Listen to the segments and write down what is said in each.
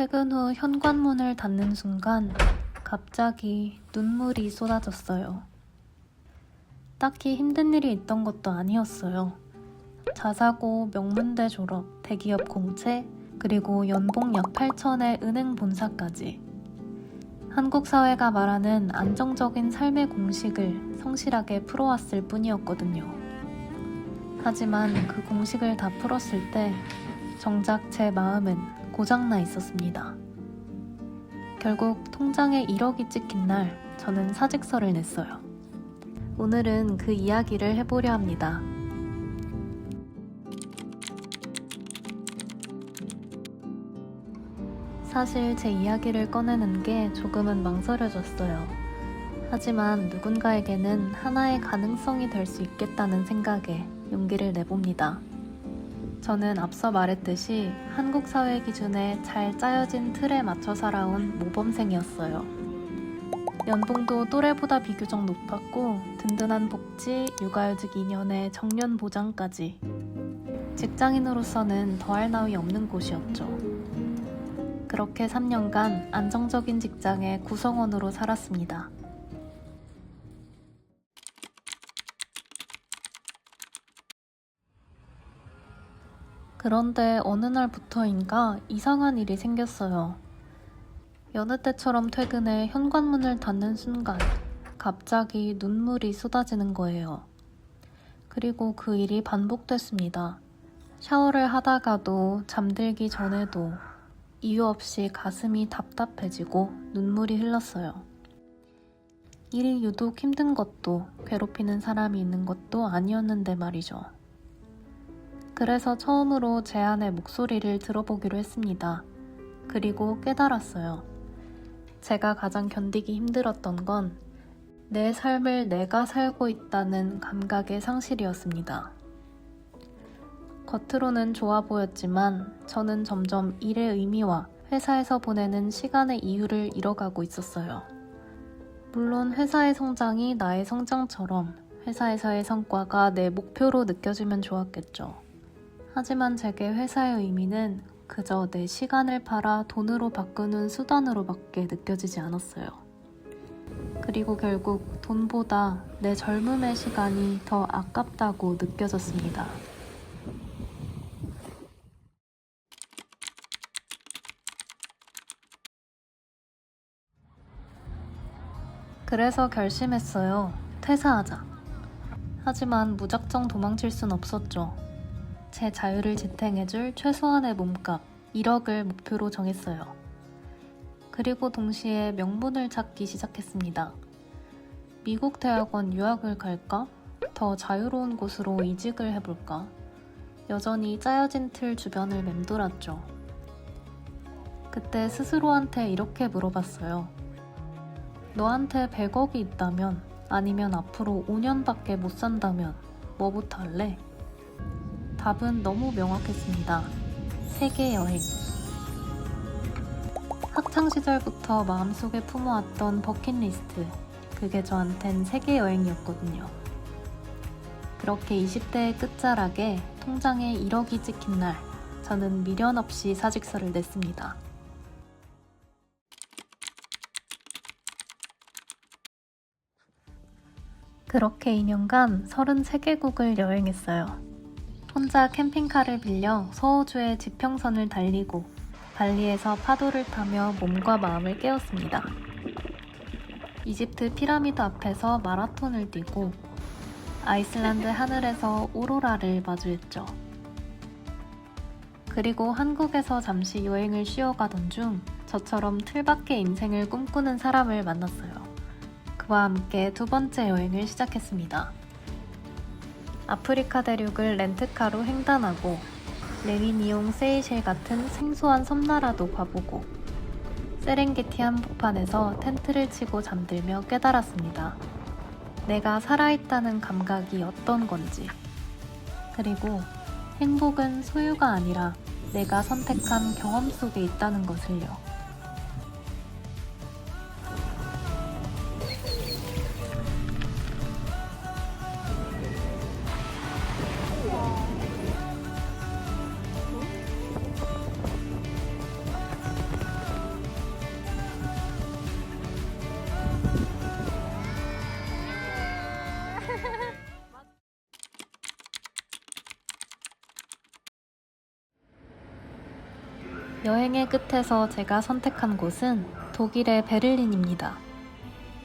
퇴근 후 현관문을 닫는 순간 갑자기 눈물이 쏟아졌어요. 딱히 힘든 일이 있던 것도 아니었어요. 자사고, 명문대 졸업, 대기업 공채, 그리고 연봉 약 8천의 은행 본사까지. 한국 사회가 말하는 안정적인 삶의 공식을 성실하게 풀어왔을 뿐이었거든요. 하지만 그 공식을 다 풀었을 때 정작 제 마음은 고장나 있었습니다. 결국 통장에 1억이 찍힌 날 저는 사직서를 냈어요. 오늘은 그 이야기를 해보려 합니다. 사실 제 이야기를 꺼내는 게 조금은 망설여졌어요. 하지만 누군가에게는 하나의 가능성이 될 수 있겠다는 생각에 용기를 내봅니다. 저는 앞서 말했듯이 한국 사회 기준에 잘 짜여진 틀에 맞춰 살아온 모범생이었어요. 연봉도 또래보다 비교적 높았고 든든한 복지, 육아휴직 2년에 정년 보장까지. 직장인으로서는 더할 나위 없는 곳이었죠. 그렇게 3년간 안정적인 직장의 구성원으로 살았습니다. 그런데 어느 날부터인가 이상한 일이 생겼어요. 여느 때처럼 퇴근해 현관문을 닫는 순간 갑자기 눈물이 쏟아지는 거예요. 그리고 그 일이 반복됐습니다. 샤워를 하다가도 잠들기 전에도 이유 없이 가슴이 답답해지고 눈물이 흘렀어요. 일이 유독 힘든 것도 괴롭히는 사람이 있는 것도 아니었는데 말이죠. 그래서 처음으로 제 안의 목소리를 들어보기로 했습니다. 그리고 깨달았어요. 제가 가장 견디기 힘들었던 건 내 삶을 내가 살고 있다는 감각의 상실이었습니다. 겉으로는 좋아 보였지만 저는 점점 일의 의미와 회사에서 보내는 시간의 이유를 잃어가고 있었어요. 물론 회사의 성장이 나의 성장처럼 회사에서의 성과가 내 목표로 느껴지면 좋았겠죠. 하지만 제게 회사의 의미는 그저 내 시간을 팔아 돈으로 바꾸는 수단으로밖에 느껴지지 않았어요. 그리고 결국 돈보다 내 젊음의 시간이 더 아깝다고 느껴졌습니다. 그래서 결심했어요. 퇴사하자. 하지만 무작정 도망칠 순 없었죠. 제 자유를 지탱해줄 최소한의 몸값 1억을 목표로 정했어요. 그리고 동시에 명분을 찾기 시작했습니다. 미국 대학원 유학을 갈까? 더 자유로운 곳으로 이직을 해볼까? 여전히 짜여진 틀 주변을 맴돌았죠. 그때 스스로한테 이렇게 물어봤어요. 너한테 100억이 있다면, 아니면 앞으로 5년밖에 못 산다면 뭐부터 할래? 답은 너무 명확했습니다. 세계 여행. 학창시절부터 마음속에 품어왔던 버킷리스트. 그게 저한텐 세계 여행이었거든요. 그렇게 20대의 끝자락에 통장에 1억이 찍힌 날, 저는 미련 없이 사직서를 냈습니다. 그렇게 2년간 33개국을 여행했어요. 혼자 캠핑카를 빌려 서호주의 지평선을 달리고 발리에서 파도를 타며 몸과 마음을 깨웠습니다. 이집트 피라미드 앞에서 마라톤을 뛰고 아이슬란드 하늘에서 오로라를 마주했죠. 그리고 한국에서 잠시 여행을 쉬어가던 중 저처럼 틀밖의 인생을 꿈꾸는 사람을 만났어요. 그와 함께 두 번째 여행을 시작했습니다. 아프리카 대륙을 렌트카로 횡단하고 레미니옹, 세이셸 같은 생소한 섬나라도 가보고 세렝게티 한복판에서 텐트를 치고 잠들며 깨달았습니다. 내가 살아있다는 감각이 어떤 건지. 그리고 행복은 소유가 아니라 내가 선택한 경험 속에 있다는 것을요. 여행의 끝에서 제가 선택한 곳은 독일의 베를린입니다.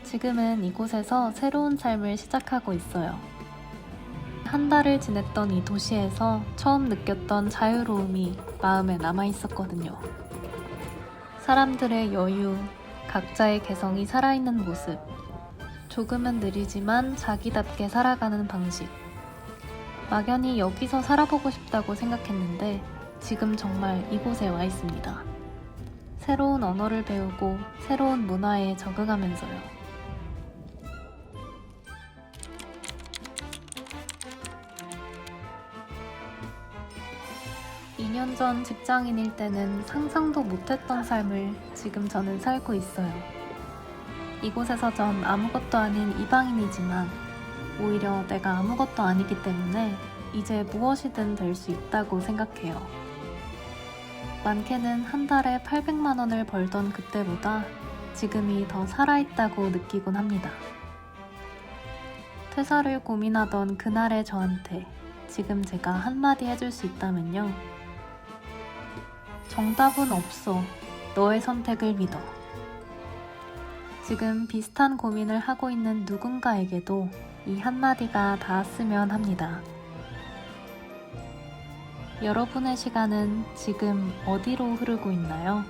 지금은 이곳에서 새로운 삶을 시작하고 있어요. 한 달을 지냈던 이 도시에서 처음 느꼈던 자유로움이 마음에 남아 있었거든요. 사람들의 여유, 각자의 개성이 살아있는 모습, 조금은 느리지만 자기답게 살아가는 방식. 막연히 여기서 살아보고 싶다고 생각했는데 지금 정말 이곳에 와 있습니다. 새로운 언어를 배우고 새로운 문화에 적응하면서요. 2년 전 직장인일 때는 상상도 못했던 삶을 지금 저는 살고 있어요. 이곳에서 전 아무것도 아닌 이방인이지만 오히려 내가 아무것도 아니기 때문에 이제 무엇이든 될 수 있다고 생각해요. 많게는 한 달에 800만 원을 벌던 그때보다 지금이 더 살아있다고 느끼곤 합니다. 퇴사를 고민하던 그날의 저한테 지금 제가 한마디 해줄 수 있다면요. 정답은 없어. 너의 선택을 믿어. 지금 비슷한 고민을 하고 있는 누군가에게도 이 한마디가 닿았으면 합니다. 여러분의 시간은 지금 어디로 흐르고 있나요?